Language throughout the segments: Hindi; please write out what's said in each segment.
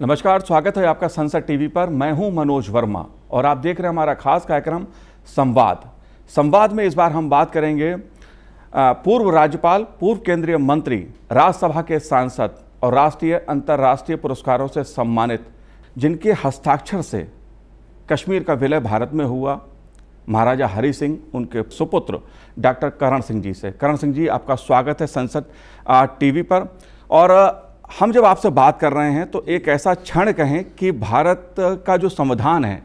नमस्कार, स्वागत है आपका संसद टीवी पर। मैं हूं मनोज वर्मा और आप देख रहे हैं हमारा खास कार्यक्रम संवाद में इस बार हम बात करेंगे पूर्व राज्यपाल, पूर्व केंद्रीय मंत्री, राज्यसभा के सांसद और राष्ट्रीय अंतर्राष्ट्रीय पुरस्कारों से सम्मानित, जिनके हस्ताक्षर से कश्मीर का विलय भारत में हुआ, महाराजा हरि सिंह, उनके सुपुत्र डॉक्टर करण सिंह जी से। करण सिंह जी, आपका स्वागत है संसद टीवी पर। और हम जब आपसे बात कर रहे हैं तो एक ऐसा क्षण कहें कि भारत का जो संविधान है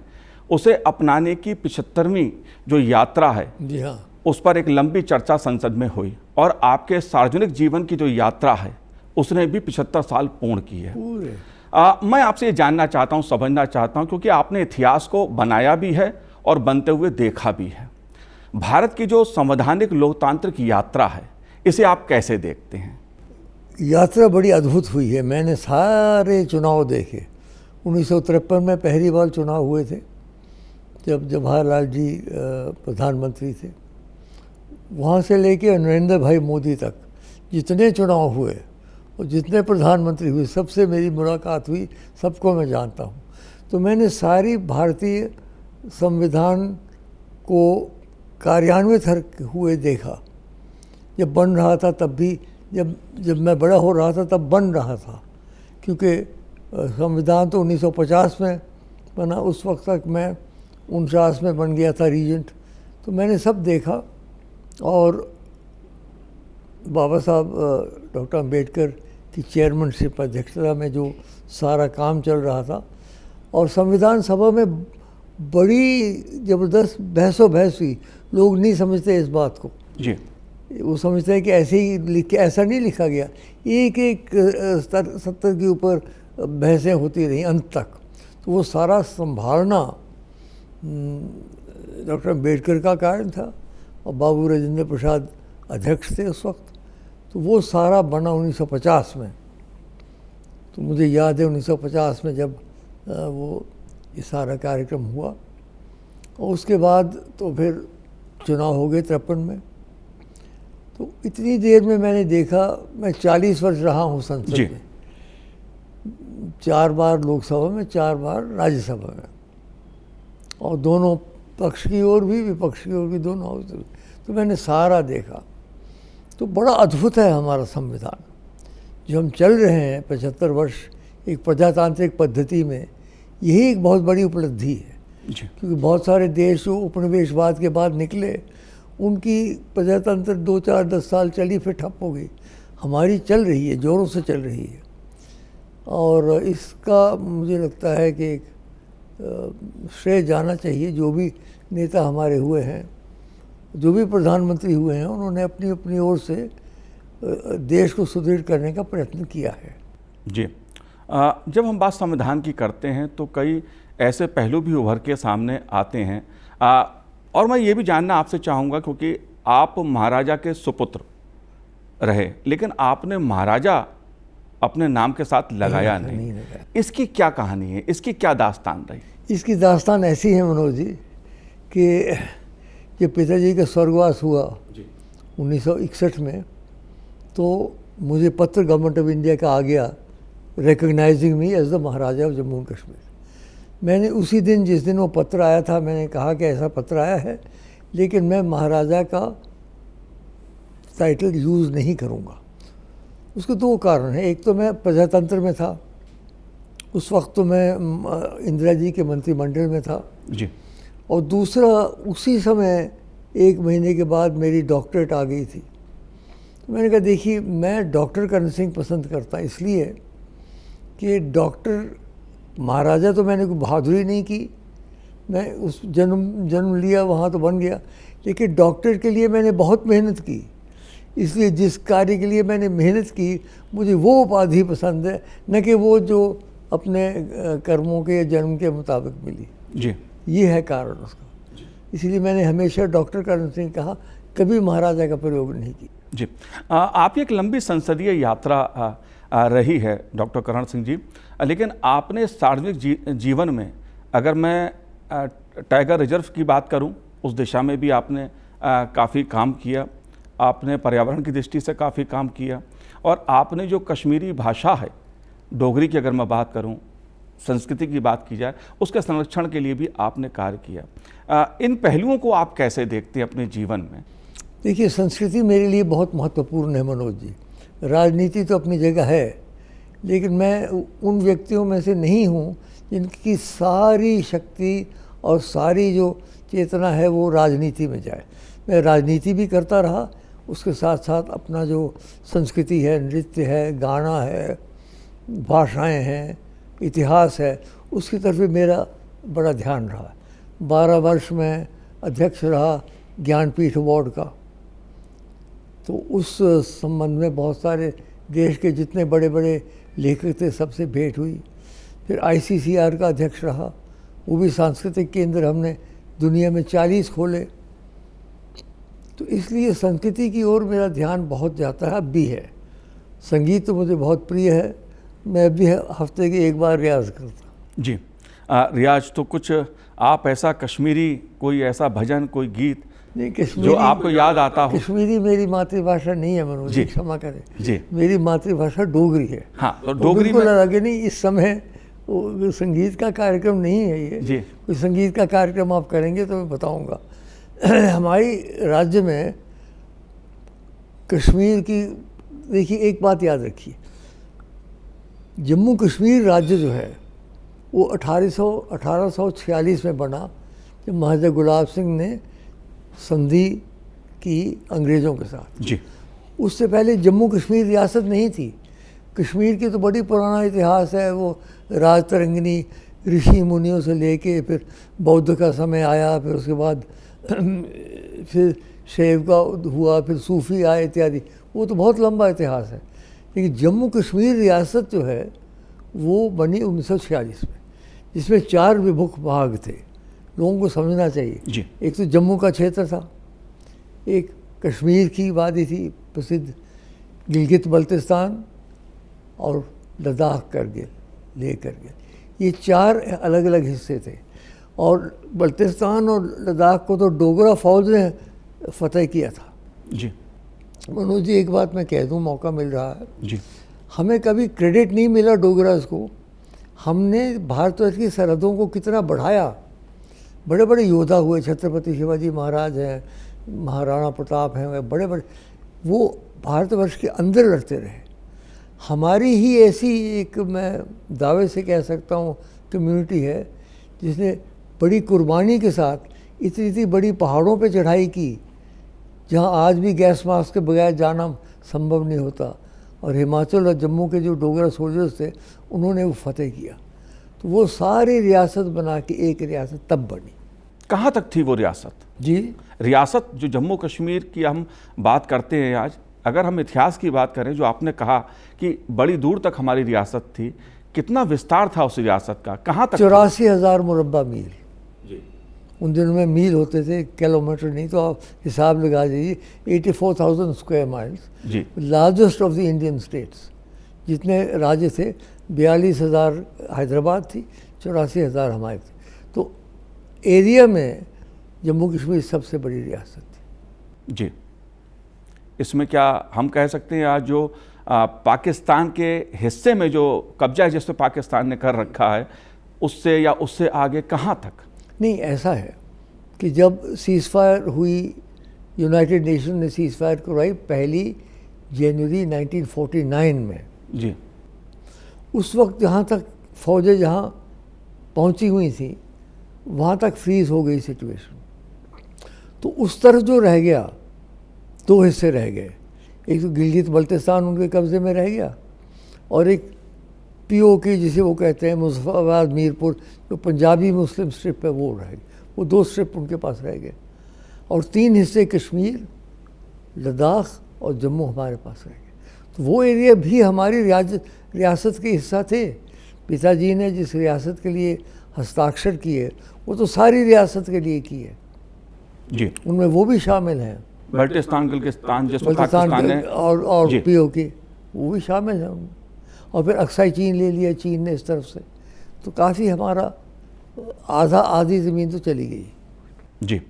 उसे अपनाने की 75वीं जो यात्रा है, जी हाँ, उस पर एक लंबी चर्चा संसद में हुई और आपके सार्वजनिक जीवन की जो यात्रा है उसने भी 75 साल पूर्ण की है। मैं आपसे ये जानना चाहता हूँ, समझना चाहता हूँ, क्योंकि आपने इतिहास को बनाया भी है और बनते हुए देखा भी है। भारत की जो संवैधानिक लोकतांत्रिक यात्रा है, इसे आप कैसे देखते हैं? यात्रा बड़ी अद्भुत हुई है। मैंने सारे चुनाव देखे। 1953 में पहली बार चुनाव हुए थे, जब जवाहरलाल जी प्रधानमंत्री थे। वहाँ से लेके नरेंद्र भाई मोदी तक जितने चुनाव हुए और जितने प्रधानमंत्री हुए, सबसे मेरी मुलाकात हुई, सबको मैं जानता हूँ। तो मैंने सारी भारतीय संविधान को कार्यान्वित हुए देखा। जब बन रहा था तब भी, जब मैं बड़ा हो रहा था तब बन रहा था, क्योंकि संविधान तो 1950 में बना। उस वक्त तक मैं 49 में बन गया था रीजेंट। तो मैंने सब देखा और बाबा साहब डॉक्टर अम्बेडकर की चेयरमैनशिप, अध्यक्षता में जो सारा काम चल रहा था, और संविधान सभा में बड़ी ज़बरदस्त बहस हुई। लोग नहीं समझते इस बात को जी। वो समझते हैं कि ऐसे ही ऐसा नहीं लिखा गया। एक सत्तर के ऊपर बहसें होती रहीं अंत तक। तो वो सारा संभालना डॉक्टर अम्बेडकर का कारण था और बाबू राजेंद्र प्रसाद अध्यक्ष थे उस वक्त। तो वो सारा बना 1950 में। तो मुझे याद है 1950 में जब वो ये सारा कार्यक्रम हुआ, और उसके बाद तो फिर चुनाव हो गए 53 में। तो इतनी देर में मैंने देखा, मैं 40 वर्ष रहा हूँ संसद में, 4 बार लोकसभा में, 4 बार राज्यसभा में, और दोनों पक्ष की ओर भी विपक्ष की ओर भी, दोनों हाउस में। तो मैंने सारा देखा। तो बड़ा अद्भुत है हमारा संविधान जो हम चल रहे हैं 75 वर्ष एक प्रजातांत्रिक पद्धति में। यही एक बहुत बड़ी उपलब्धि है, क्योंकि बहुत सारे देश जो उपनिवेशवाद के बाद निकले, उनकी प्रजातंत्र 2, 4, 10 साल चली, फिर ठप हो गई। हमारी चल रही है, ज़ोरों से चल रही है। और इसका मुझे लगता है कि एक श्रेय जाना चाहिए जो भी नेता हमारे हुए हैं, जो भी प्रधानमंत्री हुए हैं, उन्होंने अपनी अपनी ओर से देश को सुदृढ़ करने का प्रयत्न किया है। जी, जब हम बात संविधान की करते हैं तो कई ऐसे पहलू भी उभर के सामने आते हैं, और मैं ये भी जानना आपसे चाहूँगा, क्योंकि आप महाराजा के सुपुत्र रहे, लेकिन आपने महाराजा अपने नाम के साथ लगाया नहीं। इसकी क्या कहानी है, इसकी क्या दास्तान रही? इसकी दास्तान ऐसी है मनोज जी कि जब पिताजी का स्वर्गवास हुआ 1961 में, तो मुझे पत्र गवर्नमेंट ऑफ इंडिया का आ गया recognising me as the Maharaja of Jammu and Kashmir. मैंने उसी दिन, जिस दिन वो पत्र आया था, मैंने कहा कि ऐसा पत्र आया है, लेकिन मैं महाराजा का टाइटल यूज़ नहीं करूँगा। उसके 2 कारण हैं। एक तो मैं प्रजातंत्र में था, उस वक्त तो मैं इंदिरा जी के मंत्रिमंडल में था जी, और दूसरा उसी समय 1 महीने के बाद मेरी डॉक्टरेट आ गई थी। तो मैंने कहा देखिए, मैं डॉक्टर करण सिंह पसंद करता इसलिए कि डॉक्टर, महाराजा तो मैंने कोई बहादुरी नहीं की, मैं उस जन्म लिया वहाँ तो बन गया, लेकिन डॉक्टर के लिए मैंने बहुत मेहनत की। इसलिए जिस कार्य के लिए मैंने मेहनत की, मुझे वो उपाधि पसंद है, न कि वो जो अपने कर्मों के जन्म के मुताबिक मिली जी। ये है कारण उसका। इसलिए मैंने हमेशा डॉक्टर करण सिंह कहा, कभी महाराजा का प्रयोग नहीं किया जी। आपकी एक लंबी संसदीय यात्रा रही है डॉक्टर करण सिंह जी, लेकिन आपने सार्वजनिक जीवन में, अगर मैं टाइगर रिजर्व की बात करूं, उस दिशा में भी आपने काफ़ी काम किया। आपने पर्यावरण की दृष्टि से काफ़ी काम किया, और आपने जो कश्मीरी भाषा है, डोगरी की अगर मैं बात करूं, संस्कृति की बात की जाए, उसके संरक्षण के लिए भी आपने कार्य किया। इन पहलुओं को आप कैसे देखते हैं अपने जीवन में? देखिए, संस्कृति मेरे लिए बहुत महत्वपूर्ण है मनोज जी। राजनीति तो अपनी जगह है, लेकिन मैं उन व्यक्तियों में से नहीं हूँ जिनकी सारी शक्ति और सारी जो चेतना है वो राजनीति में जाए। मैं राजनीति भी करता रहा, उसके साथ साथ अपना जो संस्कृति है, नृत्य है, गाना है, भाषाएं हैं, इतिहास है, उसकी तरफ भी मेरा बड़ा ध्यान रहा। 12 वर्ष में अध्यक्ष रहा ज्ञानपीठ अवार्ड का, तो उस संबंध में बहुत सारे देश के जितने बड़े बड़े लेखक थे सबसे भेंट हुई। फिर ICCR का अध्यक्ष रहा, वो भी सांस्कृतिक केंद्र हमने दुनिया में 40 खोले। तो इसलिए संस्कृति की ओर मेरा ध्यान बहुत जाता है, अब भी है। संगीत तो मुझे बहुत प्रिय है, मैं भी हफ्ते के एक बार रियाज करता हूँ। जी, रियाज तो कुछ आप ऐसा कश्मीरी कोई ऐसा भजन, कोई गीत नहीं, कश्मीरी जो आपको याद आता हो? कश्मीरी मेरी मातृभाषा नहीं है मनोज जी, क्षमा करें जी। मेरी मातृभाषा डोगरी है। हाँ, तो डोगरी में में नहीं, इस समय वो संगीत का कार्यक्रम नहीं है ये जी। कोई संगीत का कार्यक्रम आप करेंगे तो मैं बताऊंगा। हमारी राज्य में कश्मीर की, देखिए एक बात याद रखिए, जम्मू कश्मीर राज्य जो है वो 1846 में बना, जब महाराजा गुलाब सिंह ने संधि की अंग्रेज़ों के साथ। जी। उससे पहले जम्मू कश्मीर रियासत नहीं थी। कश्मीर की तो बड़ी पुराना इतिहास है, वो राज तरंगिनी ऋषि मुनियों से लेके फिर बौद्ध का समय आया, फिर उसके बाद फिर शैव का हुआ, फिर सूफी आए इत्यादि, वो तो बहुत लंबा इतिहास है। लेकिन जम्मू कश्मीर रियासत जो है वो बनी 1946 में, जिसमें 4 विभक्त भाग थे। लोगों को समझना चाहिए जी। एक तो जम्मू का क्षेत्र था, एक कश्मीर की वादी थी प्रसिद्ध, गिलगित बल्तिस्तान और लद्दाख करगिल, लेह करगिल, ये 4 अलग अलग हिस्से थे। और बल्तिस्तान और लद्दाख को तो डोगरा फौज ने फतेह किया था। जी मनोज जी, एक बात मैं कह दूं, मौका मिल रहा है जी। हमें कभी क्रेडिट नहीं मिला डोगरास को। हमने भारतवर्ष की सरहदों को कितना बढ़ाया। बड़े बड़े योद्धा हुए, छत्रपति शिवाजी महाराज हैं, महाराणा प्रताप हैं, बड़े बड़े, वो भारतवर्ष के अंदर लड़ते रहे। हमारी ही ऐसी एक, मैं दावे से कह सकता हूँ, कम्युनिटी है जिसने बड़ी कुर्बानी के साथ इतनी इतनी बड़ी पहाड़ों पे चढ़ाई की, जहाँ आज भी गैस मास्क के बगैर जाना संभव नहीं होता। और हिमाचल और जम्मू के जो डोगरा सोल्जर्स थे, उन्होंने वो फतेह किया। तो वो सारी रियासत बना के एक रियासत तब बनी। कहाँ तक थी वो रियासत? जी, रियासत जो जम्मू कश्मीर की हम बात करते हैं आज, अगर हम इतिहास की बात करें, जो आपने कहा कि बड़ी दूर तक हमारी रियासत थी, कितना विस्तार था उस रियासत का, कहाँ तक? 84,000 मुरब्बा मील। जी। उन दिनों में मील होते थे, किलोमीटर नहीं, तो आप हिसाब लगा दीजिए, 84,000 स्क्वायर माइल्स। जी। Largest of the Indian states. जितने राज्य थे, 42,000 हैदराबाद थी, 84,000 हमारे थे। तो एरिया में जम्मू कश्मीर सबसे बड़ी रियासत थी। जी। इसमें क्या हम कह सकते हैं आज जो पाकिस्तान के हिस्से में जो कब्जा है जिस पे पाकिस्तान ने कर रखा है, उससे या उससे आगे कहाँ तक? नहीं, ऐसा है कि जब सीज़ फायर हुई, यूनाइटेड नेशन ने सीज़ फायर करवाई 1 जनवरी 1949 में। जी। उस वक्त जहाँ तक फौजें जहाँ पहुँची हुई थी, वहाँ तक फ्रीज हो गई सिचुएशन। तो उस तरफ जो रह गया, 2 हिस्से रह गए। एक तो गिलगित बल्तिस्तान उनके कब्ज़े में रह गया, और एक POK जिसे वो कहते हैं, मुजफ्फराबाद मीरपुर, जो पंजाबी मुस्लिम स्ट्रिप है, वो रह गई। वो 2 स्ट्रिप उनके पास रह गए। और 3 हिस्से कश्मीर, लद्दाख और जम्मू हमारे पास रह गए। तो वो एरिया भी हमारी रियासत के हिस्सा थे। पिताजी ने जिस रियासत के लिए हस्ताक्षर किए, वो तो सारी रियासत के लिए की है। जी। उनमें वो भी शामिल हैं, बल्टिस्तान, गिलगिस्तान, जिसको बल्तिस्तान पाकिस्तान ने और POK, वो भी शामिल हैं उनमें। और फिर अक्साई चीन ले लिया, चीन ने इस तरफ से। तो काफ़ी हमारा आधी ज़मीन तो चली गई। जी।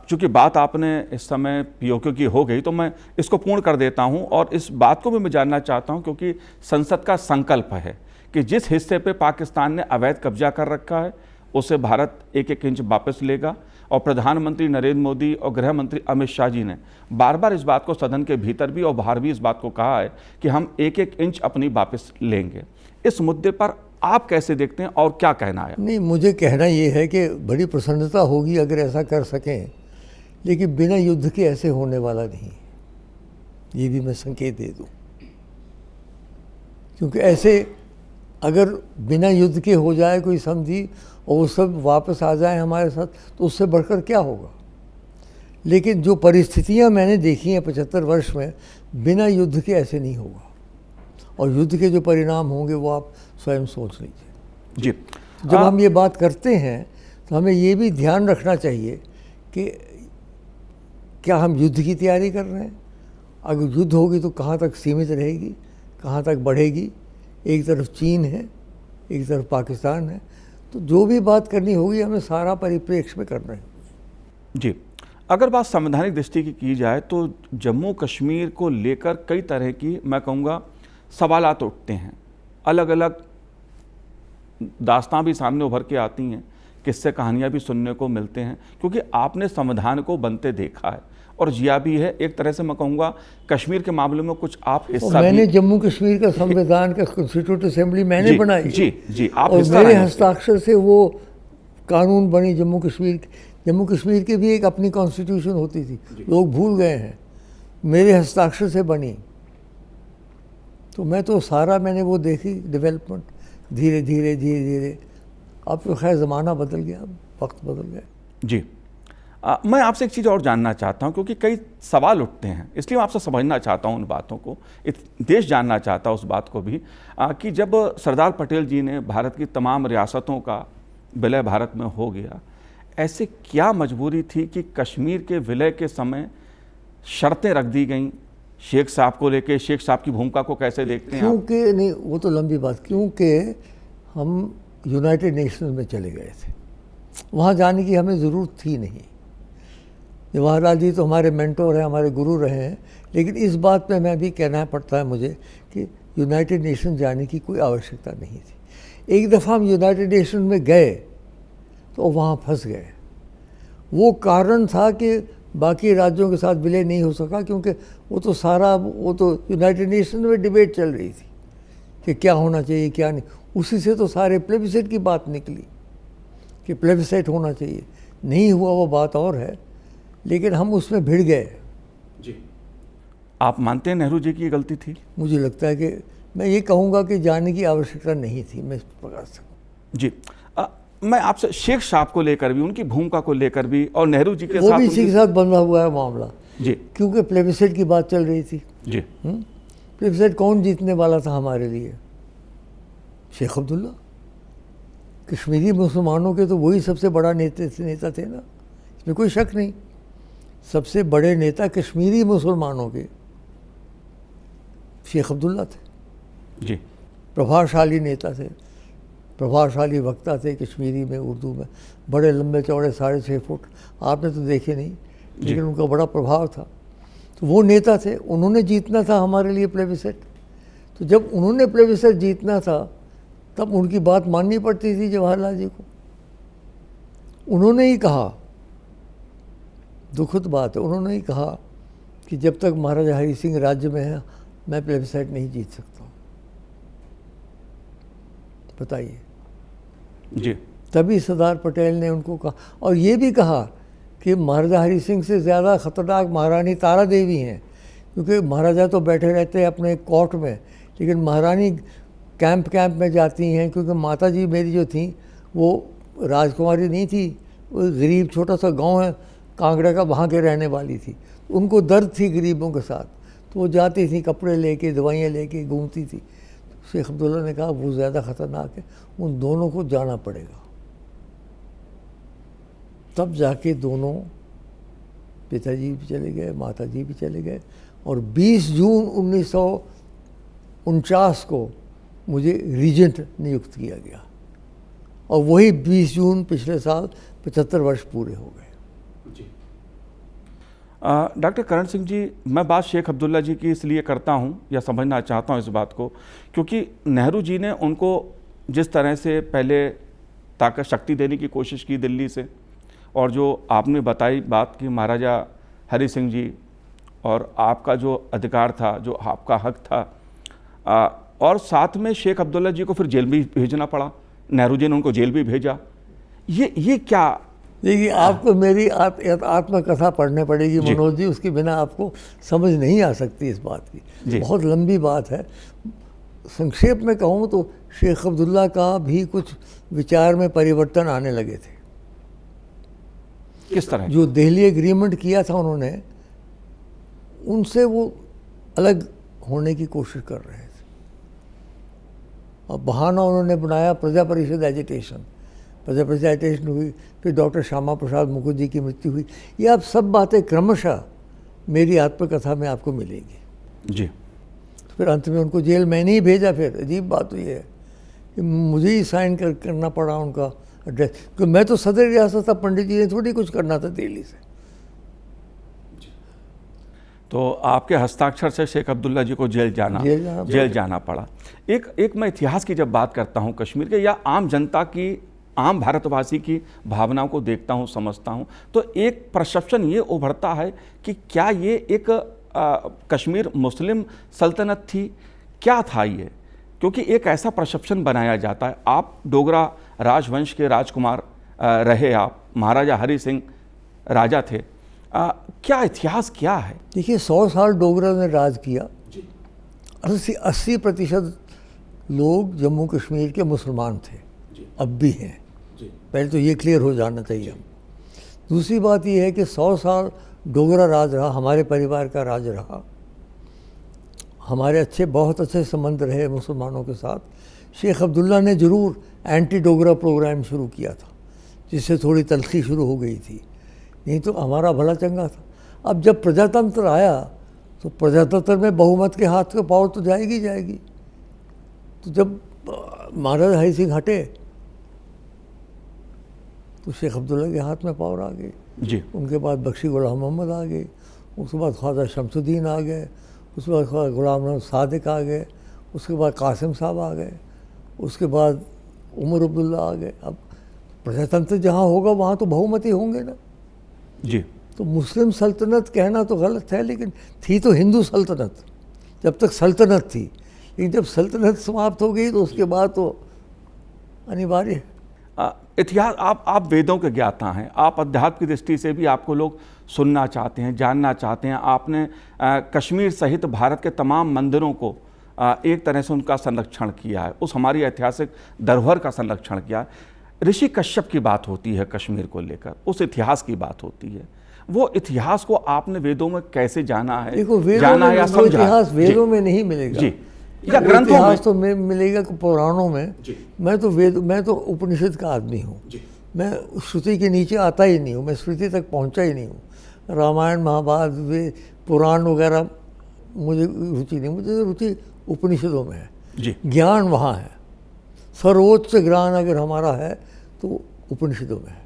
चूँकि बात आपने इस समय POK की हो गई, तो मैं इसको पूर्ण कर देता हूं, और इस बात को भी मैं जानना चाहता हूं, क्योंकि संसद का संकल्प है कि जिस हिस्से पे पाकिस्तान ने अवैध कब्जा कर रखा है उसे भारत एक एक इंच वापस लेगा। और प्रधानमंत्री नरेंद्र मोदी और गृह मंत्री अमित शाह जी ने बार बार इस बात को सदन के भीतर भी और बाहर भी इस बात को कहा है कि हम एक एक इंच अपनी वापस लेंगे। इस मुद्दे पर आप कैसे देखते हैं और क्या कहना है? नहीं, मुझे कहना ये है कि बड़ी प्रसन्नता होगी अगर ऐसा कर सकें, लेकिन बिना युद्ध के ऐसे होने वाला नहीं, ये भी मैं संकेत दे दूं। क्योंकि ऐसे अगर बिना युद्ध के हो जाए कोई समझी और वो सब वापस आ जाए हमारे साथ, तो उससे बढ़कर क्या होगा। लेकिन जो परिस्थितियां मैंने देखी हैं 75 वर्ष में, बिना युद्ध के ऐसे नहीं होगा। और युद्ध के जो परिणाम होंगे वो आप स्वयं सोच लीजिए। जी, जब हम ये बात करते हैं तो हमें ये भी ध्यान रखना चाहिए कि क्या हम युद्ध की तैयारी कर रहे हैं। अगर युद्ध होगी तो कहाँ तक सीमित रहेगी, कहाँ तक बढ़ेगी। एक तरफ चीन है, एक तरफ पाकिस्तान है, तो जो भी बात करनी होगी हमें सारा परिप्रेक्ष्य में करना है। जी, अगर बात संवैधानिक दृष्टि की जाए तो जम्मू कश्मीर को लेकर कई तरह की, मैं कहूँगा, सवालात उठते हैं। अलग अलग दास्तां भी सामने उभर के आती हैं, किस्से कहानियाँ भी सुनने को मिलते हैं, क्योंकि आपने संविधान को बनते देखा है और जिया भी है। एक तरह से मैं कहूँगा कश्मीर के मामले में कुछ आप हिस्सा मैंने भी... जम्मू कश्मीर का संविधान का कॉन्स्टिट्यूट असेंबली मैंने बनाई। जी, आप और हिस्सा मेरे रहे हैं। हस्ताक्षर से वो कानून बनी जम्मू कश्मीर की। जम्मू कश्मीर की भी एक अपनी कॉन्स्टिट्यूशन होती थी, लोग भूल गए हैं, मेरे हस्ताक्षर से बनी। तो मैं तो सारा मैंने वो देखी डेवलपमेंट, धीरे धीरे धीरे धीरे। अब तो खैर ज़माना बदल गया, वक्त बदल गया। जी, मैं आपसे एक चीज़ और जानना चाहता हूं, क्योंकि कई सवाल उठते हैं, इसलिए मैं आपसे समझना चाहता हूं उन बातों को, देश जानना चाहता है उस बात को भी, कि जब सरदार पटेल जी ने भारत की तमाम रियासतों का विलय भारत में हो गया, ऐसे क्या मजबूरी थी कि कश्मीर के विलय के समय शर्तें रख दी गईं शेख साहब को लेके? शेख साहब की भूमिका को कैसे देखते हैं आप? क्योंकि नहीं, वो तो लंबी बात, क्योंकि हम यूनाइटेड नेशंस में चले गए थे, वहाँ जाने की हमें ज़रूरत थी नहीं। जवाहरलाल जी तो हमारे मेंटोर हैं, हमारे गुरु रहे हैं, लेकिन इस बात में मैं भी कहना पड़ता है मुझे कि यूनाइटेड नेशन जाने की कोई आवश्यकता नहीं थी। एक दफ़ा हम यूनाइटेड नेशन में गए तो वहाँ फंस गए। वो कारण था कि बाकी राज्यों के साथ विलय नहीं हो सका, क्योंकि वो तो यूनाइटेड नेशन में डिबेट चल रही थी कि क्या होना चाहिए क्या नहीं। उसी से तो सारे प्लेबिसाइट की बात निकली कि प्लेबिसाइट होना चाहिए। नहीं हुआ वो बात और है, लेकिन हम उसमें भिड़ गए। जी, आप मानते हैं नेहरू जी की गलती थी? मुझे लगता है कि मैं ये कहूँगा कि जाने की आवश्यकता नहीं थी, मैं इस प्रकार से। जी, मैं आपसे शेख साहब को लेकर भी, उनकी भूमिका को लेकर भी, और नेहरू जी के वो साथ भी इसी के साथ बंधा हुआ है मामला। जी, क्योंकि प्लेबिसाइट की बात चल रही थी। जी, प्लेबिसाइट कौन जीतने वाला था हमारे लिए? शेख अब्दुल्ला। कश्मीरी मुसलमानों के तो वही सबसे बड़ा नेता थे ना, इसमें कोई शक नहीं। सबसे बड़े नेता कश्मीरी मुसलमानों के शेख अब्दुल्ला थे। जी, प्रभावशाली नेता थे, प्रभावशाली वक्ता थे कश्मीरी में, उर्दू में, बड़े लंबे चौड़े 6.5 फुट, आपने तो देखे नहीं, लेकिन उनका बड़ा प्रभाव था। तो वो नेता थे, उन्होंने जीतना था हमारे लिए प्लेबिसाइट। तो जब उन्होंने प्लेबिसाइट जीतना था तब उनकी बात माननी पड़ती थी जवाहरलाल जी को। उन्होंने ही कहा, दुखद बात है, उन्होंने ही कहा कि जब तक महाराजा हरि सिंह राज्य में है मैं प्लेबिसाइट नहीं जीत सकता। बताइए। जी, तभी सरदार पटेल ने उनको कहा, और ये भी कहा कि महाराजा हरि सिंह से ज़्यादा ख़तरनाक महारानी तारा देवी हैं, क्योंकि महाराजा तो बैठे रहते हैं अपने कोर्ट में, लेकिन महारानी कैंप में जाती हैं। क्योंकि माता जी मेरी जो थी वो राजकुमारी नहीं थी, वो गरीब छोटा सा गांव है कांगड़ा का, वहाँ के रहने वाली थी। उनको दर्द थी गरीबों के साथ, तो वो जाती थी कपड़े लेके, दवाइयाँ लेके घूमती थी। शेख अब्दुल्ला ने कहा वो ज़्यादा ख़तरनाक है, उन दोनों को जाना पड़ेगा। तब जाके दोनों, पिताजी भी चले गए, माता जी भी चले गए, और 20 जून 1949 को मुझे रीजेंट नियुक्त किया गया, और वही 20 जून पिछले साल 75 वर्ष पूरे हो गए। जी, डॉक्टर करण सिंह जी, मैं बात शेख अब्दुल्ला जी की इसलिए करता हूं या समझना चाहता हूं इस बात को, क्योंकि नेहरू जी ने उनको जिस तरह से पहले ताकत शक्ति देने की कोशिश की दिल्ली से, और जो आपने बताई बात कि महाराजा हरि सिंह जी और आपका जो अधिकार था, जो आपका हक था, और साथ में शेख अब्दुल्ला जी को फिर जेल भी भेजना पड़ा, नेहरू जी ने उनको जेल भी भेजा। ये क्या? देखिए, आपको मेरी आत्मकथा पढ़ने पड़ेगी मनोज जी, उसके बिना आपको समझ नहीं आ सकती इस बात की। बहुत लंबी बात है। संक्षेप में कहूँ तो शेख अब्दुल्ला का भी कुछ विचार में परिवर्तन आने लगे थे। किस तरह? जो दिल्ली एग्रीमेंट किया था उन्होंने, उनसे वो अलग होने की कोशिश कर रहे थे। और बहाना उन्होंने बनाया प्रजा परिषद एजिटेशन। प्रजा परिषद एजिटेशन हुई, फिर डॉक्टर श्यामा प्रसाद मुखर्जी की मृत्यु हुई। ये अब सब बातें क्रमशः मेरी आत्मकथा में आपको मिलेगी। जी। फिर अंत में उनको जेल मैंने ही भेजा। फिर अजीब बात तो ये है कि मुझे ही साइन करना पड़ा उनका एड्रेस, क्योंकि मैं तो सदर रियासत था, पंडित जी ने थोड़ी कुछ करना था दिल्ली से। तो आपके हस्ताक्षर से शेख अब्दुल्ला जी को जेल जाना पड़ा। एक मैं इतिहास की जब बात करता हूं कश्मीर के, या आम जनता की, आम भारतवासी की भावनाओं को देखता हूं, समझता हूं, तो एक परसेप्शन ये उभरता है कि क्या ये एक कश्मीर मुस्लिम सल्तनत थी, क्या था ये? क्योंकि एक ऐसा परसेप्शन बनाया जाता है। आप डोगरा राजवंश के राजकुमार रहे, आप महाराजा हरि सिंह राजा थे। क्या इतिहास क्या है? देखिए, 100 साल डोगरा ने राज किया। 80% लोग जम्मू कश्मीर के मुसलमान थे, अब भी हैं। पहले तो ये क्लियर हो जाना चाहिए हम। दूसरी बात ये है कि 100 साल डोगरा राज रहा, हमारे परिवार का राज रहा, हमारे बहुत अच्छे संबंध रहे मुसलमानों के साथ। शेख अब्दुल्ला ने ज़रूर एंटी डोगरा प्रोग्राम शुरू किया था, जिससे थोड़ी तलखी शुरू हो गई थी, नहीं तो हमारा भला चंगा था। अब जब प्रजातंत्र आया तो प्रजातंत्र में बहुमत के हाथ का पावर तो जाएगी जाएगी। तो जब महाराजा हरि सिंह हटे तो शेख अब्दुल्ला के हाथ में पावर आ गई जी। उनके बाद बख्शी गुलाम मोहम्मद आ गए, उसके बाद ख्वाजा शमसुद्दीन आ गए, उसके बाद ख्वाजा गुलाम मोहम्मद सादिक आ गए, उसके बाद कासिम साहब आ गए, उसके बाद उमर अब्दुल्ला आ गए। अब प्रजातंत्र जहाँ होगा वहाँ तो बहुमत ही होंगे ना जी। तो मुस्लिम सल्तनत कहना तो गलत है, लेकिन थी तो हिंदू सल्तनत जब तक सल्तनत थी। लेकिन जब सल्तनत समाप्त हो गई तो उसके बाद तो अनिवार्य है। इतिहास, आप वेदों के ज्ञाता हैं, आप अध्यात्म की दृष्टि से भी आपको लोग सुनना चाहते हैं, जानना चाहते हैं। आपने कश्मीर सहित भारत के तमाम मंदिरों को एक तरह से उनका संरक्षण किया है, उस हमारी ऐतिहासिक धरोहर का संरक्षण किया है। ऋषि कश्यप की बात होती है कश्मीर को लेकर, उस इतिहास की बात होती है। वो इतिहास को आपने वेदों में कैसे जाना है? देखो, जाना या समझा? इतिहास वेदों में नहीं मिलेगा जी, या ग्रंथों इतिहास तो मिलेगा पुराणों में। मैं तो उपनिषद का आदमी हूँ। मैं श्रुति के नीचे आता ही नहीं हूँ, मैं श्रुति तक पहुँचा ही नहीं हूँ। रामायण महाभारत वे पुराण वगैरह मुझे रुचि नहीं, मुझे रुचि उपनिषदों में है जी। ज्ञान वहाँ है, सर्वोच्च ज्ञान अगर हमारा है तो उपनिषदों में है।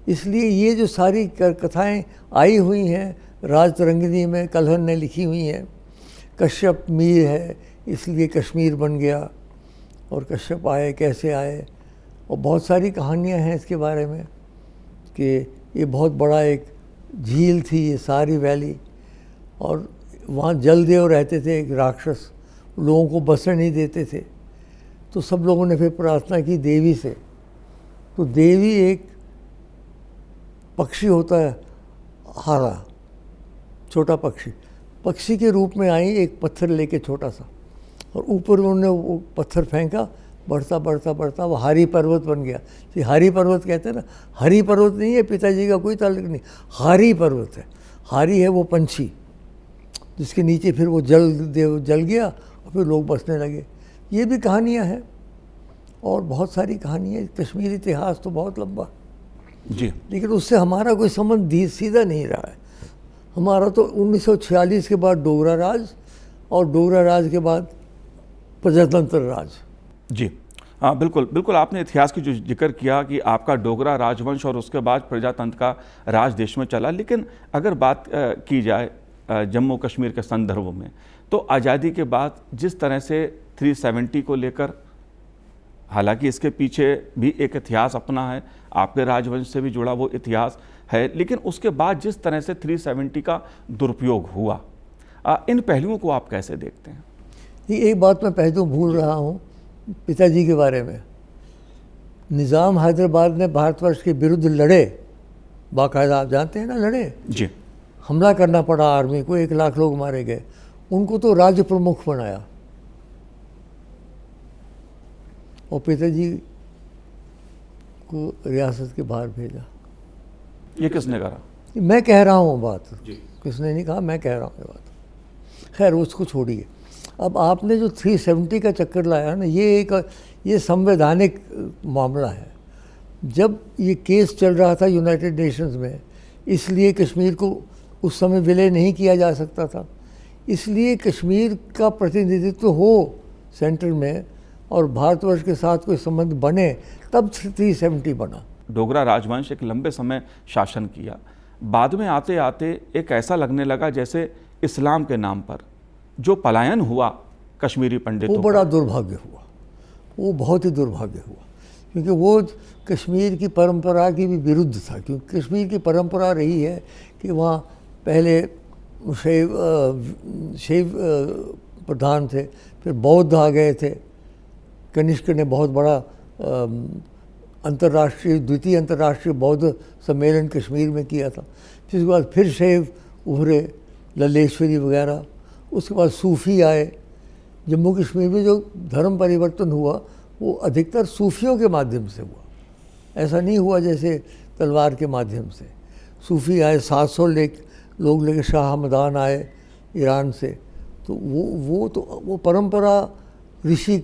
इसलिए ये जो सारी कथाएं आई हुई हैं राजतरंगिनी में, कल्हण ने लिखी हुई हैं। कश्यप मीर है इसलिए कश्मीर बन गया, और कश्यप आए कैसे आए, और बहुत सारी कहानियां हैं इसके बारे में कि ये बहुत बड़ा एक झील थी ये सारी वैली, और वहाँ जलदेव रहते थे, एक राक्षस, लोगों को बसने नहीं देते थे। तो सब लोगों ने फिर प्रार्थना की देवी से। तो देवी एक पक्षी होता है हारा, छोटा पक्षी के रूप में आई, एक पत्थर लेके छोटा सा, और ऊपर उन्होंने वो पत्थर फेंका, बढ़ता बढ़ता बढ़ता वो हारी पर्वत बन गया। तो हारी पर्वत कहते हैं ना, हरी पर्वत नहीं है, पिताजी का कोई ताल्लुक नहीं, हारी पर्वत है। हारी है वो पंछी जिसके नीचे फिर वो जल गया और फिर लोग बसने लगे। ये भी कहानियाँ हैं और बहुत सारी कहानियाँ। कश्मीरी इतिहास तो बहुत लंबा जी, लेकिन उससे हमारा कोई संबंध सीधा नहीं रहा है। हमारा तो 1946 के बाद डोगरा राज, और डोगरा राज के बाद प्रजातंत्र राज। जी। हाँ, बिल्कुल बिल्कुल। आपने इतिहास की जो जिक्र किया कि आपका डोगरा राजवंश और उसके बाद प्रजातंत्र का राज देश में चला, लेकिन अगर बात की जाए जम्मू कश्मीर के संदर्भ में, तो आज़ादी के बाद जिस तरह से 370 को लेकर, हालांकि इसके पीछे भी एक इतिहास अपना है, आपके राजवंश से भी जुड़ा वो इतिहास है, लेकिन उसके बाद जिस तरह से 370 का दुरुपयोग हुआ, इन पहलुओं को आप कैसे देखते हैं? एक बात मैं पहलू भूल रहा हूँ पिताजी के बारे में। निज़ाम हैदराबाद ने भारतवर्ष के विरुद्ध लड़े, बाकायदा, आप जानते हैं ना, लड़े जी। हमला करना पड़ा आर्मी को, 1 लाख लोग मारे गए। उनको तो राज्य प्रमुख बनाया और पिताजी को रियासत के बाहर भेजा। ये किसने कहा? मैं कह रहा हूँ बात जी। किसने नहीं कहा, मैं कह रहा हूँ ये बात। खैर उसको छोड़िए। अब आपने जो 370 का चक्कर लाया ना, ये संवैधानिक मामला है। जब ये केस चल रहा था यूनाइटेड नेशंस में, इसलिए कश्मीर को उस समय विलय नहीं किया जा सकता था, इसलिए कश्मीर का प्रतिनिधित्व हो सेंटर में और भारतवर्ष के साथ कोई संबंध बने, तब 370 बना। डोगरा राजवंश एक लंबे समय शासन किया, बाद में आते आते एक ऐसा लगने लगा जैसे इस्लाम के नाम पर जो पलायन हुआ कश्मीरी पंडितों, वो बड़ा दुर्भाग्य हुआ, वो बहुत ही दुर्भाग्य हुआ, क्योंकि वो कश्मीर की परंपरा की भी विरुद्ध था। क्योंकि कश्मीर की परंपरा रही है कि वहाँ पहले शैव प्रधान थे, फिर बौद्ध आ गए थे। कनिष्क ने बहुत बड़ा द्वितीय अंतर्राष्ट्रीय बौद्ध सम्मेलन कश्मीर में किया था। फिर उसके बाद फिर शैव उभरे, लल्लेश्वरी वगैरह। उसके बाद सूफ़ी आए। जम्मू कश्मीर में जो धर्म परिवर्तन हुआ वो अधिकतर सूफियों के माध्यम से हुआ, ऐसा नहीं हुआ जैसे तलवार के माध्यम से। सूफ़ी आए, 700 लोग लेके शाह हमदान आए ईरान से। तो वो परंपरा ऋषि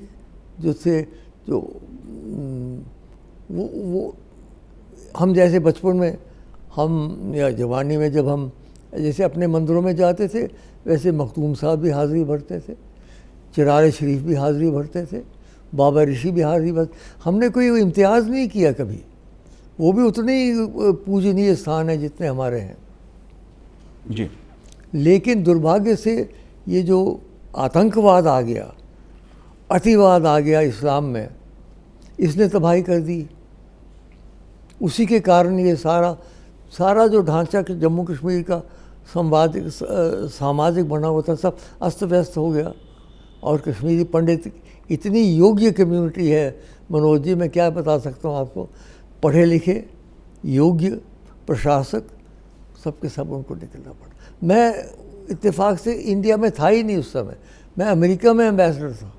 जो थे, जो वो हम जैसे बचपन में हम या जवानी में जब हम जैसे अपने मंदिरों में जाते थे, वैसे मखदूम साहब भी हाज़िरी भरते थे, चिरार शरीफ भी हाज़िरी भरते थे, बाबा ऋषि भी हाज़िरी भरते। हमने कोई इम्तियाज़ नहीं किया कभी। वो भी उतने ही पूजनीय स्थान है जितने हमारे हैं जी। लेकिन दुर्भाग्य से ये जो आतंकवाद आ गया, अतिवाद आ गया इस्लाम में, इसने तबाही कर दी। उसी के कारण ये सारा जो ढांचा कि जम्मू कश्मीर का सामाजिक बना हुआ था, सब अस्त व्यस्त हो गया। और कश्मीरी पंडित इतनी योग्य कम्युनिटी है मनोज जी, मैं क्या बता सकता हूँ आपको। पढ़े लिखे, योग्य, प्रशासक, सबके सब उनको निकलना पड़ा। मैं इत्तेफाक से इंडिया में था ही नहीं उस समय, मैं अमेरिका में एम्बेसडर था।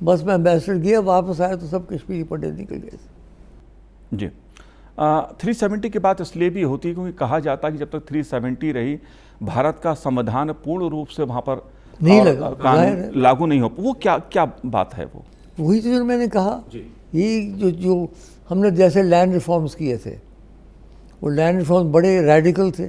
बस मैं एम्बेसडर गया, वापस आया तो सब कश्मीरी पंडित निकल गए थे। जी। 370 की बात इसलिए भी होती है क्योंकि कहा जाता है कि जब तक 370 रही, भारत का संविधान पूर्ण रूप से वहाँ पर नहीं लगा, कानून लागू नहीं हो। वो क्या बात है? वो वही तो जो मैंने कहा जी। ये जो हमने जैसे लैंड रिफॉर्म्स किए थे, वो लैंड रिफॉर्म्स बड़े रेडिकल थे,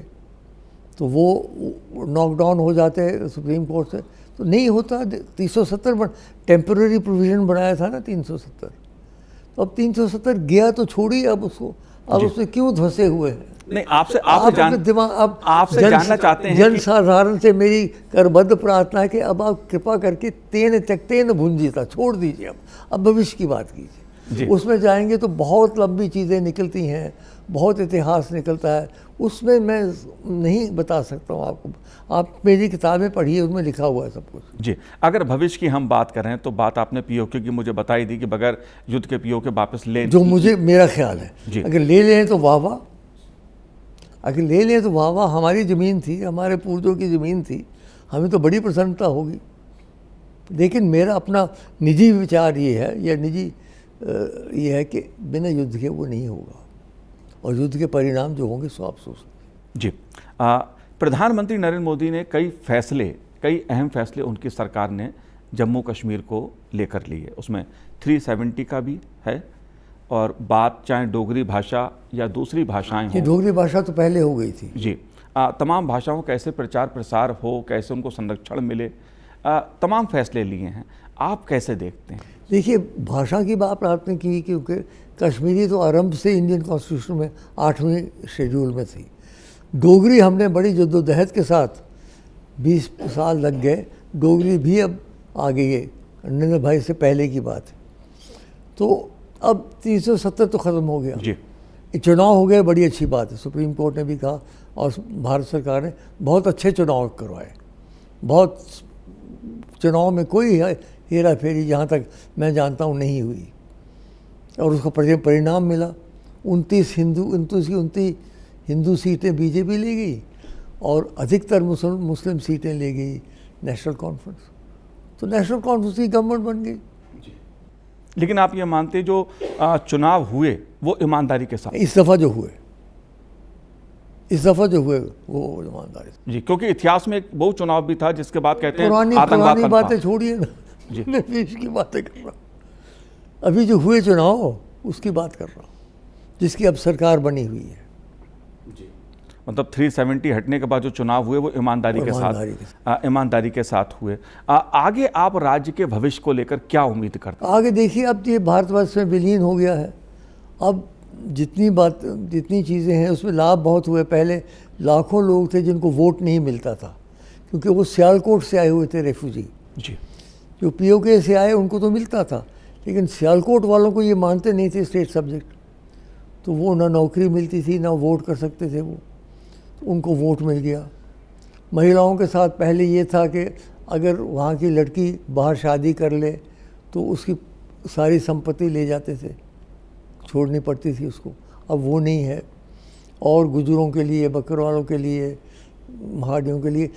तो वो नॉकडाउन हो जाते सुप्रीम कोर्ट से, तो नहीं होता। 370 टेम्पररी प्रोविज़न बनाया था ना 370, तो अब 370 गया तो छोड़िए अब उसको, अब उसमें क्यों धंसे हुए हैं? नहीं, आपसे जानना चाहते हैं जन साधारण से मेरी करबद्ध प्रार्थना है कि अब आप कृपा करके तेन भुंजीता छोड़ दीजिए। अब भविष्य की बात कीजिए। उसमें जाएंगे तो बहुत लंबी चीज़ें निकलती हैं, बहुत इतिहास निकलता है, उसमें मैं नहीं बता सकता हूँ आपको। आप मेरी किताबें पढ़िए, उसमें लिखा हुआ है सब कुछ। जी। अगर भविष्य की हम बात करें तो बात आपने पीओके की मुझे बताई दी कि बगैर युद्ध के पीओके वापस ले, जो मुझे मेरा ख्याल है, अगर ले लें तो वाह वाह, अगर ले लें तो वाह वाह। हमारी ज़मीन थी, हमारे पूर्वजों की ज़मीन थी, हमें तो बड़ी प्रसन्नता होगी। लेकिन मेरा अपना निजी विचार ये है, या निजी ये है कि बिना युद्ध के वो नहीं होगा, और युद्ध के परिणाम जो होंगे सो अफसोस। जी। प्रधानमंत्री नरेंद्र मोदी ने कई अहम फैसले उनकी सरकार ने जम्मू कश्मीर को लेकर लिए। उसमें 370 का भी है, और बात चाहे डोगरी भाषा या दूसरी भाषाएं हों। डोगरी भाषा तो पहले हो गई थी। जी। तमाम भाषाओं का कैसे प्रचार प्रसार हो, कैसे उनको संरक्षण मिले, तमाम फैसले लिए हैं, आप कैसे देखते हैं? देखिए, भाषा की बात आपने की, क्योंकि कश्मीरी तो आरंभ से इंडियन कॉन्स्टिट्यूशन में 8वें शेड्यूल में थी। डोगरी हमने बड़ी जद्दोजहद के साथ 20 साल लग गए, डोगरी भी अब आ गई है, नंद भाई से पहले की बात है। तो अब 370 तो ख़त्म हो गया जी। चुनाव हो गए, बड़ी अच्छी बात है। सुप्रीम कोर्ट ने भी कहा और भारत सरकार ने बहुत अच्छे चुनाव करवाए। बहुत चुनाव में कोई हेरा फेरी जहाँ तक मैं जानता हूँ नहीं हुई, और उसका परिणाम मिला। 29 हिंदू सीटें बीजेपी ले गई और अधिकतर मुस्लिम सीटें ले गई नेशनल कॉन्फ्रेंस। तो नेशनल कॉन्फ्रेंस की गवर्नमेंट बन गई। लेकिन आप ये मानते हैं जो चुनाव हुए वो ईमानदारी के साथ? इस दफ़ा जो हुए वो ईमानदारी से। जी, क्योंकि इतिहास में एक वो चुनाव भी था जिसके बाद कहते हैं पुरानी बातें छोड़िए ना, जी। मैं देश की बातें कर रहा हूँ। अभी जो हुए चुनाव उसकी बात कर रहा हूँ, जिसकी अब सरकार बनी हुई है। मतलब 370 हटने के बाद जो चुनाव हुए वो ईमानदारी के साथ हुए। आगे आप राज्य के भविष्य को लेकर क्या उम्मीद करते हैं? आगे देखिए, अब ये भारतवर्ष में विलीन हो गया है। अब जितनी चीज़ें हैं उसमें लाभ बहुत हुए। पहले लाखों लोग थे जिनको वोट नहीं मिलता था, क्योंकि वो सियालकोट से आए हुए थे रेफ्यूजी। जी। जो पीओके से आए उनको तो मिलता था, लेकिन सियालकोट वालों को ये मानते नहीं थे स्टेट सब्जेक्ट, तो वो ना नौकरी मिलती थी ना वोट कर सकते थे। वो तो उनको वोट मिल गया। महिलाओं के साथ पहले ये था कि अगर वहाँ की लड़की बाहर शादी कर ले तो उसकी सारी संपत्ति ले जाते थे, छोड़नी पड़ती थी उसको। अब वो नहीं है। और गुजरों के लिए, बकरवालों के लिए, महाडियों के लिए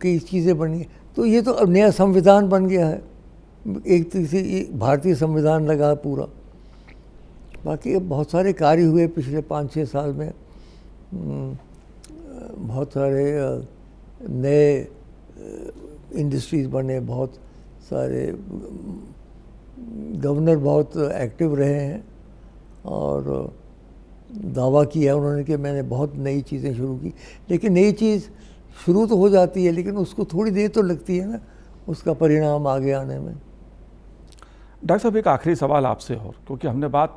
कई चीज़ें बनी। तो ये तो अब नया संविधान बन गया है, एक तरह से भारतीय संविधान लगा है पूरा। बाकी अब बहुत सारे कार्य हुए पिछले 5-6 साल में। बहुत सारे नए इंडस्ट्रीज़ बने, बहुत सारे गवर्नर बहुत एक्टिव रहे हैं और दावा किया उन्होंने कि मैंने बहुत नई चीज़ें शुरू की। लेकिन नई चीज़ शुरू तो हो जाती है, लेकिन उसको थोड़ी देर तो लगती है ना उसका परिणाम आगे आने में। डॉक्टर साहब, एक आखिरी सवाल आपसे और, क्योंकि हमने बात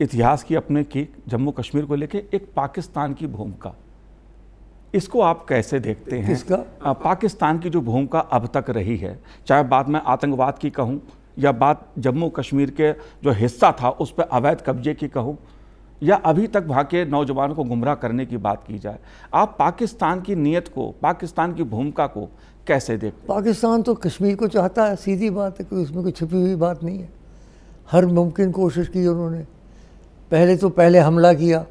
इतिहास की अपने की जम्मू कश्मीर को लेके, एक पाकिस्तान की भूमिका, इसको आप कैसे देखते हैं? किसका? पाकिस्तान की जो भूमिका अब तक रही है, चाहे बात मैं आतंकवाद की कहूँ या बात जम्मू कश्मीर के जो हिस्सा था उस पर अवैध कब्जे की कहूँ, या अभी तक वहाँ के नौजवानों को गुमराह करने की बात की जाए, आप पाकिस्तान की नीयत को, पाकिस्तान की भूमिका को कैसे देखते? पाकिस्तान तो कश्मीर को चाहता है, सीधी बात है, कोई उसमें कोई छुपी हुई बात नहीं है। हर मुमकिन कोशिश की उन्होंने। पहले हमला किया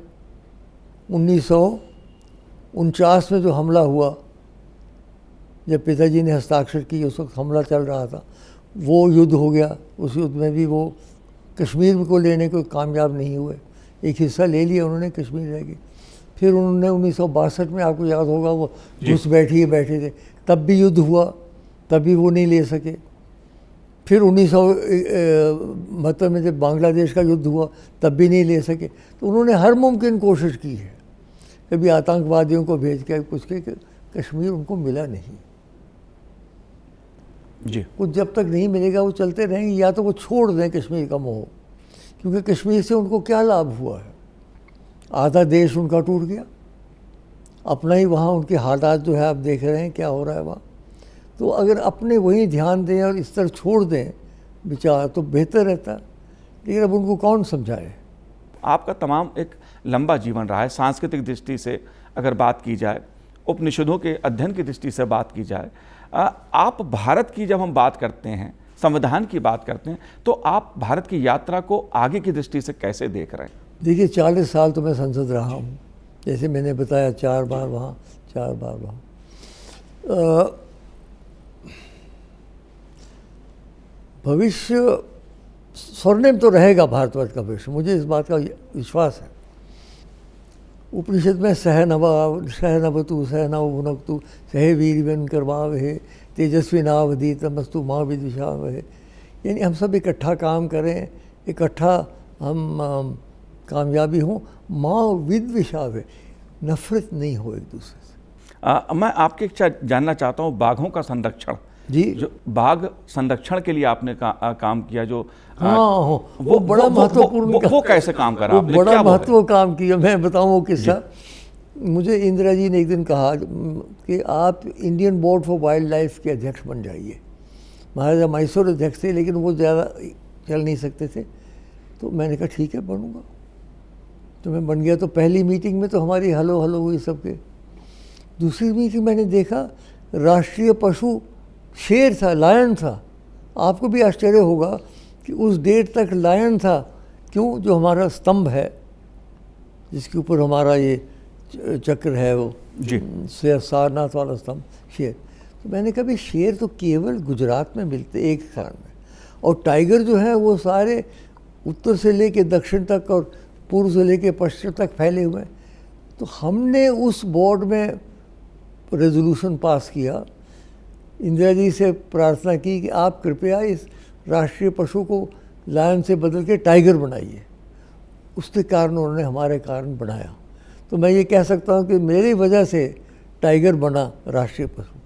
1949 में जो हमला हुआ, जब पिताजी ने हस्ताक्षर किए उस वक्त हमला चल रहा था, वो युद्ध हो गया। उस युद्ध में भी वो कश्मीर को लेने को कामयाब नहीं हुए। एक हिस्सा ले लिया उन्होंने, कश्मीर रह गई। फिर उन्होंने 1962 में, आपको याद होगा, वो घुस बैठे थे, तब भी युद्ध हुआ, तब भी वो नहीं ले सके। फिर 1972 में जब बांग्लादेश का युद्ध हुआ तब भी नहीं ले सके। तो उन्होंने हर मुमकिन कोशिश की है, कभी आतंकवादियों को भेज के कुछ के, कश्मीर उनको मिला नहीं। जी। कुछ जब तक नहीं मिलेगा वो चलते रहेंगे, या तो वो छोड़ दें कश्मीर का मोह, क्योंकि कश्मीर से उनको क्या लाभ हुआ है? आधा देश उनका टूट गया, अपना ही वहाँ उनके हालात जो है आप देख रहे हैं क्या हो रहा है वहाँ। तो अगर अपने वहीं ध्यान दें और इस तरह छोड़ दें विचार तो बेहतर रहता है, लेकिन अब उनको कौन समझाए। आपका तमाम एक लंबा जीवन रहा है। सांस्कृतिक दृष्टि से अगर बात की जाए, उपनिषदों के अध्ययन की दृष्टि से बात की जाए, आप भारत की जब हम बात करते हैं, संविधान की बात करते हैं, तो आप भारत की यात्रा को आगे की दृष्टि से कैसे देख रहे हैं? देखिए, 40 साल तो मैं संसद रहा हूँ, जैसे मैंने बताया, 4 बार वहाँ, 4 बार वहाँ। भविष्य स्वर्णिम तो रहेगा भारतवर्ष का भविष्य, मुझे इस बात का विश्वास है। उपनिषद में सहनवतु सहनव भुनक्तु सहे वीर्यं करवावहे तेजस्वी नावधीतमस्तु माँ विद्विषावहे। यानी हम सब इकट्ठा काम करें, इकट्ठा हम कामयाबी हों, माँ विद्विषावहे, नफरत नहीं हो एक दूसरे से। मैं आपकी इच्छा जानना चाहता हूँ, बाघों का संरक्षण जी। जो बाघ संरक्षण के लिए आपने काम किया, जो हाँ, वो बड़ा महत्वपूर्ण वो कैसे काम करा वो आपने? बड़ा क्या वो है? महत्वपूर्ण काम किया। मैं बताऊँ वो किस्सा। मुझे इंदिरा जी ने एक दिन कहा कि आप Indian board for wild life के अध्यक्ष बन जाइए। महाराजा मैसूर अध्यक्ष थे, लेकिन वो ज़्यादा चल नहीं सकते थे। तो मैंने कहा ठीक है, बनूंगा। तो मैं बन गया। तो पहली मीटिंग में तो हमारी हलो हलो हुई सबके। दूसरी मीटिंग मैंने देखा राष्ट्रीय पशु शेर था, लायन था। आपको भी आश्चर्य होगा कि उस डेट तक लायन था। क्यों? जो हमारा स्तंभ है, जिसके ऊपर हमारा ये चक्र है, वो जी, सारनाथ वाला स्तंभ, शेर। तो मैंने कहा भाई शेर तो केवल गुजरात में मिलते एक स्थान में, और टाइगर जो है वो सारे उत्तर से लेके दक्षिण तक और पूर्व से लेके पश्चिम तक फैले हुए हैं। तो हमने उस बोर्ड में रेजोल्यूशन पास किया, इंदिरा जी से प्रार्थना की कि आप कृपया इस राष्ट्रीय पशु को लायन से बदल के टाइगर बनाइए। उसके कारण उन्होंने हमारे कारण बनाया। तो मैं ये कह सकता हूँ कि मेरी वजह से टाइगर बना राष्ट्रीय पशु।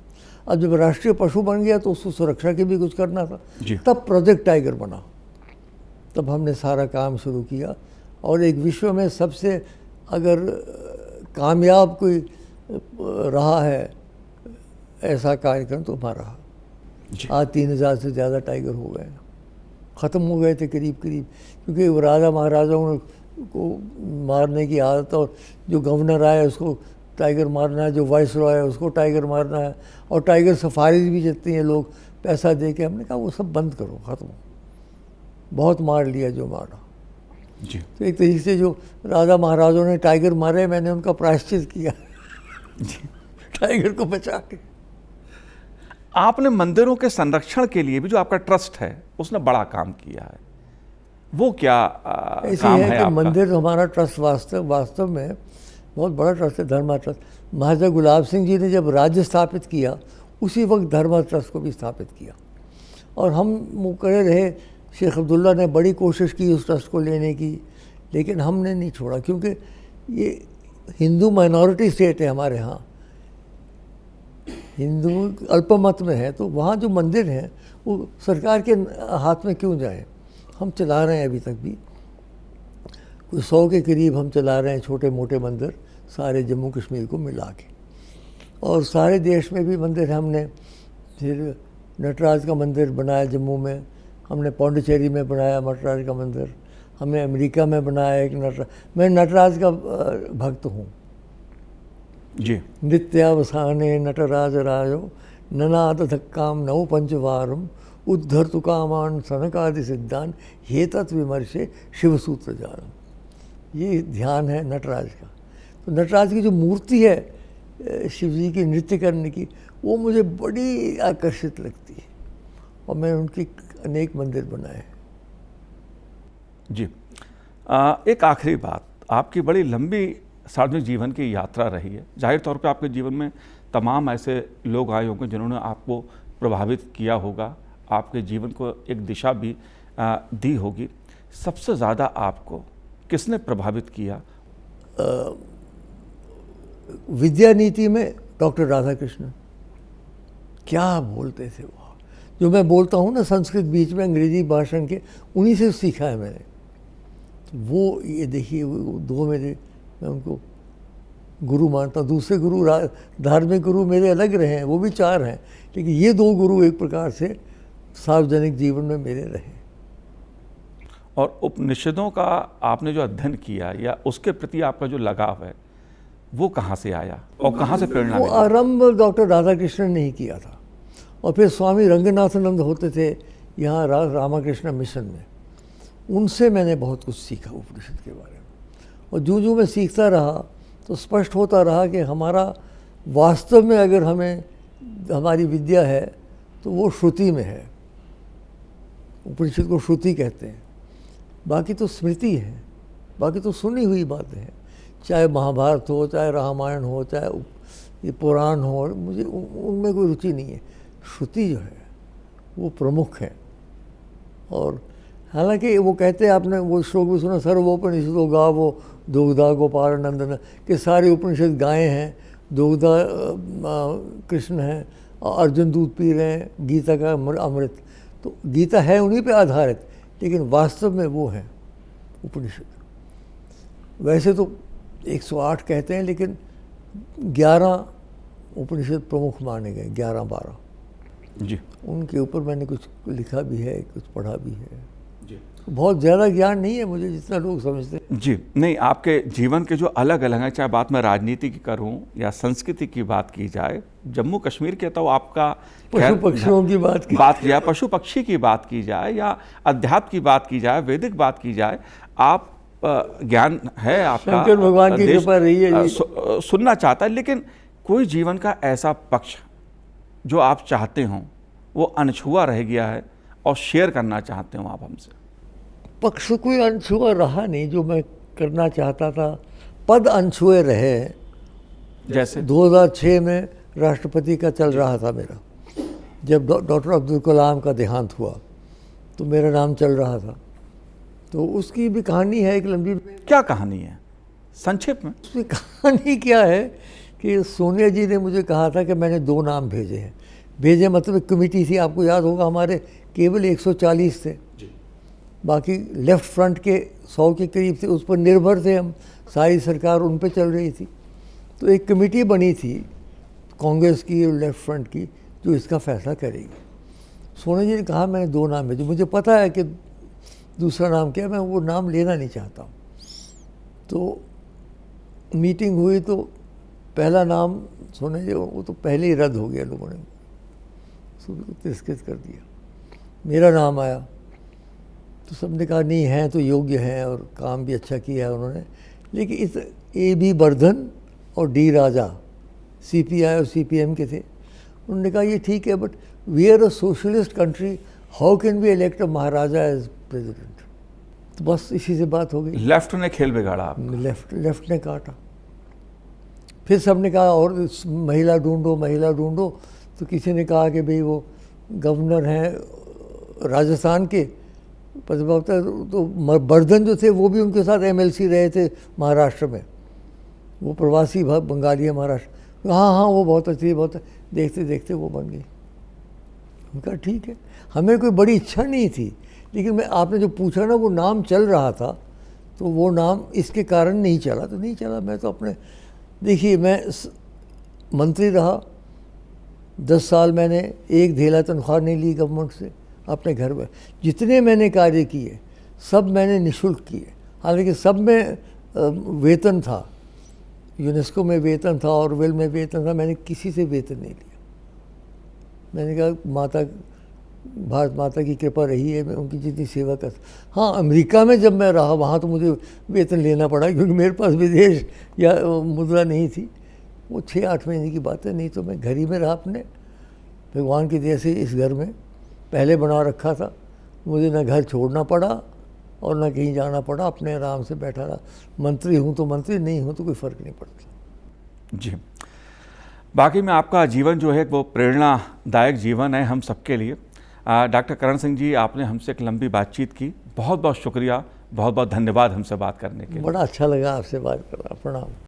अब जब राष्ट्रीय पशु बन गया तो उसको सुरक्षा की भी कुछ करना था, तब प्रोजेक्ट टाइगर बना। तब हमने सारा काम शुरू किया, और एक विश्व में सबसे अगर कामयाब कोई रहा है ऐसा कार्यक्रम तो हमारा रहा। आज 3000 से ज़्यादा टाइगर हो गए, ख़त्म हो गए थे करीब करीब, क्योंकि वो राजा महाराजाओं को मारने की आदत, और जो गवर्नर आया उसको टाइगर मारना है, जो वाइस रॉय है उसको टाइगर मारना है, और टाइगर सफारी भी चलती हैं लोग पैसा दे के। हमने कहा वो सब बंद करो, ख़त्म। बहुत मार लिया जो मारा जी। तो एक तरीके से जो राजा महाराजाओं ने टाइगर मारे, मैंने उनका प्रायश्चित किया टाइगर को बचा के। आपने मंदिरों के संरक्षण के लिए भी जो आपका ट्रस्ट है उसने बड़ा काम किया है, वो क्या ऐसे काम है है कि आपका? मंदिर हमारा ट्रस्ट वास्तव में बहुत बड़ा ट्रस्ट है, धर्मा ट्रस्ट। महाराजा गुलाब सिंह जी ने जब राज्य स्थापित किया, उसी वक्त धर्मा ट्रस्ट को भी स्थापित किया, और हम मुकर्रर रहे। शेख अब्दुल्ला ने बड़ी कोशिश की उस ट्रस्ट को लेने की, लेकिन हमने नहीं छोड़ा, क्योंकि ये हिंदू माइनॉरिटी स्टेट है हमारे यहाँ, हिंदू अल्पमत में है। तो वहाँ जो मंदिर हैं वो सरकार के हाथ में क्यों जाए। हम चला रहे हैं अभी तक भी, कोई 100 के करीब हम चला रहे हैं छोटे मोटे मंदिर, सारे जम्मू कश्मीर को मिला के। और सारे देश में भी मंदिर हमने, फिर नटराज का मंदिर बनाया जम्मू में, हमने पौंडीचेरी में बनाया नटराज का मंदिर, हमने अमेरिका में बनाया एक नटराज। मैं नटराज का भक्त हूँ जी। नित्यावसाने नटराज राजो ननाद धक्काम नौ पंचवारम उद्धर्तु कामान सनकादि सिद्धान हे तत् विमर्शे शिवसूत्र जानम। ये ध्यान है नटराज का। तो नटराज की जो मूर्ति है शिव जी की नृत्य करने की, वो मुझे बड़ी आकर्षित लगती है, और मैं उनकी अनेक मंदिर बनाए। जी। एक आखिरी बात, आपकी बड़ी लंबी सार्वजनिक जीवन की यात्रा रही है। जाहिर तौर पे आपके जीवन में तमाम ऐसे लोग आए होंगे जिन्होंने आपको प्रभावित किया होगा, आपके जीवन को एक दिशा भी दी होगी। सबसे ज़्यादा आपको किसने प्रभावित किया? विद्या नीति में डॉक्टर राधाकृष्णन, क्या बोलते थे वो। जो मैं बोलता हूँ ना संस्कृत बीच में अंग्रेजी भाषण के, उन्हीं से सीखा है मैंने। तो वो ये देखिए, वो दो मेरे, मैं उनको गुरु मानता हूँ। दूसरे गुरु धार्मिक गुरु मेरे अलग रहे हैं, वो भी 4 हैं, लेकिन ये 2 गुरु एक प्रकार से सार्वजनिक जीवन में मेरे रहे। और उपनिषदों का आपने जो अध्ययन किया या उसके प्रति आपका जो लगाव है वो कहाँ से आया और कहाँ से प्रेरणा वो मिली? आरंभ डॉक्टर राधाकृष्णन ने ही किया था, और फिर स्वामी रंगनाथानंद होते थे यहाँ रामाकृष्ण मिशन में, उनसे मैंने बहुत कुछ सीखा उपनिषद के बारे में। और जो मैं सीखता रहा तो स्पष्ट होता रहा कि हमारा वास्तव में अगर हमें हमारी विद्या है तो वो श्रुति में है। उपनिषद को श्रुति कहते हैं, बाकी तो स्मृति है, बाकी तो सुनी हुई बातें हैं। चाहे महाभारत हो, चाहे रामायण हो, चाहे ये पुराण हो, मुझे उनमें कोई रुचि नहीं है। श्रुति जो है वो प्रमुख है। और हालांकि वो कहते हैं, आपने वो श्लोक भी सुना, सर्वोपनिषदो गावो दुग्धा गोपाल नंदन, कि सारे उपनिषद गायें हैं, दुग्धा कृष्ण हैं और अर्जुन दूध पी रहे हैं, गीता का अमृत। तो गीता है उन्हीं पे आधारित, लेकिन वास्तव में वो है उपनिषद। वैसे तो 108 कहते हैं, लेकिन 11 उपनिषद प्रमुख माने गए, 11-12 जी। उनके ऊपर मैंने कुछ लिखा भी है, कुछ पढ़ा भी है जी। बहुत ज़्यादा ज्ञान नहीं है मुझे जितना लोग समझते हैं। जी नहीं, आपके जीवन के जो अलग अलग हैं, चाहे बात मैं राजनीति की करूं या संस्कृति की बात की जाए, जम्मू कश्मीर के तो आपका पशु पक्षियों की बात की जाए, पशु पक्षी की बात की जाए या अध्यात्म की बात की जाए, वैदिक बात की जाए, आप ज्ञान है आपका, शंकर भगवान की कृपा रही है सुनना चाहता है। लेकिन कोई जीवन का ऐसा पक्ष जो आप चाहते हों वो अनछुआ रह गया है और शेयर करना चाहते हो आप हमसे? पक्ष कोई अनछुआ रहा नहीं जो मैं करना चाहता था, पद अनछुए रहे। जैसे 2006 में राष्ट्रपति का चल रहा था मेरा, जब डॉक्टर अब्दुल कलाम का देहांत हुआ तो मेरा नाम चल रहा था। तो उसकी भी कहानी है एक लंबी। क्या कहानी है संक्षेप में? उसकी कहानी क्या है कि सोनिया जी ने मुझे कहा था कि मैंने 2 नाम भेजे हैं। भेजे मतलब एक कमेटी थी, आपको याद होगा, हमारे केवल 140 थे, बाकी लेफ्ट फ्रंट के 100 के करीब थे, उस पर निर्भर थे हम, सारी सरकार उन पे चल रही थी। तो एक कमेटी बनी थी कांग्रेस की और लेफ्ट फ्रंट की जो इसका फैसला करेगी। सोनिया जी ने कहा मैंने 2 नाम भेजे, मुझे पता है कि दूसरा नाम क्या है, मैं वो नाम लेना नहीं चाहता हूँ। तो मीटिंग हुई तो पहला नाम सोनिया जी, वो तो पहले ही रद्द हो गया, लोगों ने उसको तिरस्कृत कर दिया। मेरा नाम आया तो सबने कहा नहीं हैं तो योग्य हैं और काम भी अच्छा किया है उन्होंने। लेकिन इस AB बर्धन और D राजा CPI और CPM के थे, उन्होंने कहा ये ठीक है, but we are a socialist country, how can we elect a Maharaja as president. तो बस इसी से बात हो गई। लेफ्ट ने खेल बिगाड़ा आपका। लेफ्ट ने काटा। फिर सबने कहा और महिला ढूंढो, महिला ढूंढो। तो किसी ने कहा कि भाई वो गवर्नर हैं राजस्थान के, तो बर्धन जो थे वो भी उनके साथ MLC रहे थे महाराष्ट्र में, वो प्रवासी बंगाली है महाराष्ट्र। हाँ वो बहुत अच्छी, बहुत देखते देखते वो बन गई। उनका ठीक है, हमें कोई बड़ी इच्छा नहीं थी, लेकिन आपने जो पूछा ना, वो नाम चल रहा था, तो वो नाम इसके कारण नहीं चला तो नहीं चला। मैं तो अपने, देखिए मैं मंत्री रहा 10 साल, मैंने एक धेला तनख्वाह नहीं ली गवर्नमेंट से अपने घर में। जितने मैंने कार्य किए सब मैंने निःशुल्क किए, हालांकि सब में वेतन था, यूनेस्को में वेतन था, ऑरवेल में वेतन था, मैंने किसी से वेतन नहीं लिया। मैंने कहा भारत माता की कृपा रही है, मैं उनकी जितनी सेवा कर। हाँ, अमेरिका में जब मैं रहा वहाँ तो मुझे वेतन लेना पड़ा, क्योंकि मेरे पास विदेश या मुद्रा नहीं थी। वो 6-8 महीने की बात है, नहीं तो मैं घर ही में रहा अपने। भगवान की दया से इस घर में पहले बना रखा था, मुझे ना घर छोड़ना पड़ा और ना कहीं जाना पड़ा, अपने आराम से बैठा रहा। मंत्री हूँ तो मंत्री, नहीं हूँ तो कोई फ़र्क नहीं पड़ता। जी, बाकी में आपका जीवन जो है वो प्रेरणादायक जीवन है हम सबके लिए। डॉक्टर करण सिंह जी, आपने हमसे एक लंबी बातचीत की, बहुत बहुत शुक्रिया, बहुत बहुत धन्यवाद हमसे बात करने के लिए। बड़ा अच्छा लगा आपसे बात करना। प्रणाम।